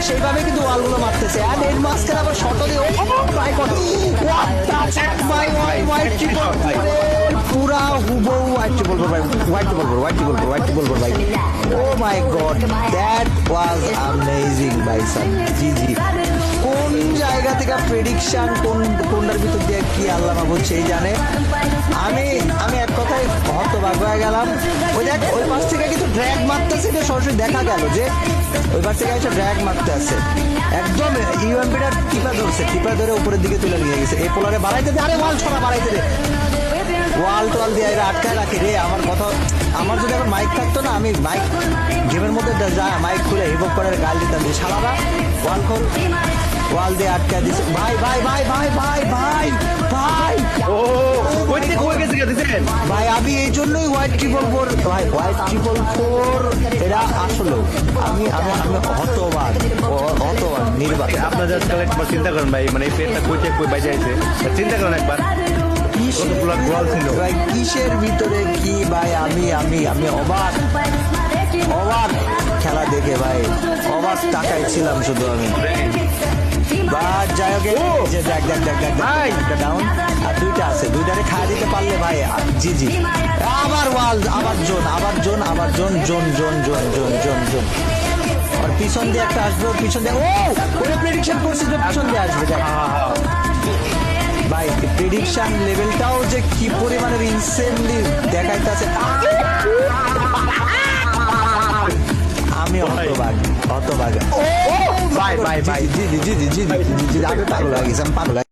সেইভাবে কিন্তু ওয়ালগুলো মারতেছে। আর এর মাঝখানে আবার শর্টও দিয়ে পুরা হুবহু হোয়াইট ট্রিপল ফোর ভাই, white triple four, white triple four, white triple four ভাই। ও মাই গড, দ্যাট ওয়াজ অ্যামেজিং ভাই সাব। জি জি, কোন জায়গা থেকে প্রেডিকশন, কোনটার ভিতর দিয়ে কি আল্লাহ মাহবুব সেই জানে। আমি আমি এক কথায় হতবাক হয়ে গেলাম। ওই দেখ ওই পাশ থেকে কিন্তু ড্র্যাগ মারতেছে, এটা সরাসরি দেখা গেল যে ওই পাশ থেকে এসে ড্র্যাগ মারতে আছে। একদম ইউএমপিটা টিপা ধরছে, টিপা ধরে উপরের দিকে তুলে নিয়ে গেছে। এই পোলারে বাড়াইতে দে, আরে ওয়াল ছড়া বাড়াইতে দে, ওয়াল টোয়াল দিয়ে এরা আটকায় রাখে রে। আমার কথা, আমার যদি আবার মাইক থাকতো না, আমি মাইক গেমের মধ্যে যা মাইক খুলে হিপ করে গাল দিতাম যে শালারা ওয়াল খোল, ওয়াল দিয়ে আটকায় দিছে। ভাই ভাই ভাই ভাই ভাই ভাই ভাই, ও ওই দিকে কই গেছে দেখেন ভাই আমি এই জন্যই হোয়াইট ট্রিপল ফোর ভাই, হোয়াইট ট্রিপল ফোর এরা আসলে আমি আমি আমি হতবাক, হতবাক নির্বাক। আপনার জাস্ট একবার চিন্তা করেন ভাই, মানে এই পেটটা কই থেকে কই বাজে আছে, চিন্তা করেন একবার কতগুলো গোয়াল ছিল ভাই, কিসের ভিতরে কি ভাই, আমি আমি আমি অবাক, অবাক খেলা দেখে ভাই, অবাক টাকায় ছিলাম শুধু আমি। বাট যাই হোক, যে দেখ দেখ দেখ দেখ ভাই, একটা ডাউন আর দুইটা আছে, দুইটারে খাওয়া দিতে পারলে ভাই। জি জি, আবার ওয়াল, আবার জোন, আবার জোন, আবার zone, zone zone zone zone zone zone. আর পিছন দিয়ে একটা আসবে, পিছন দিয়ে ও ওরে প্রেডিকশন করছি যে পিছন দিয়ে আসবে। দেখ ভাই, প্রেডিকশন লেভেলটাও যে কি পরিমাণের ইনসেনলি দেখাইতেছে। আমি হতবাক, হতবাক। বাই বাই বাই জি জি জি জি জি জি জি, আমি পাগল হয়ে গেছি, আমি পাগল হয়ে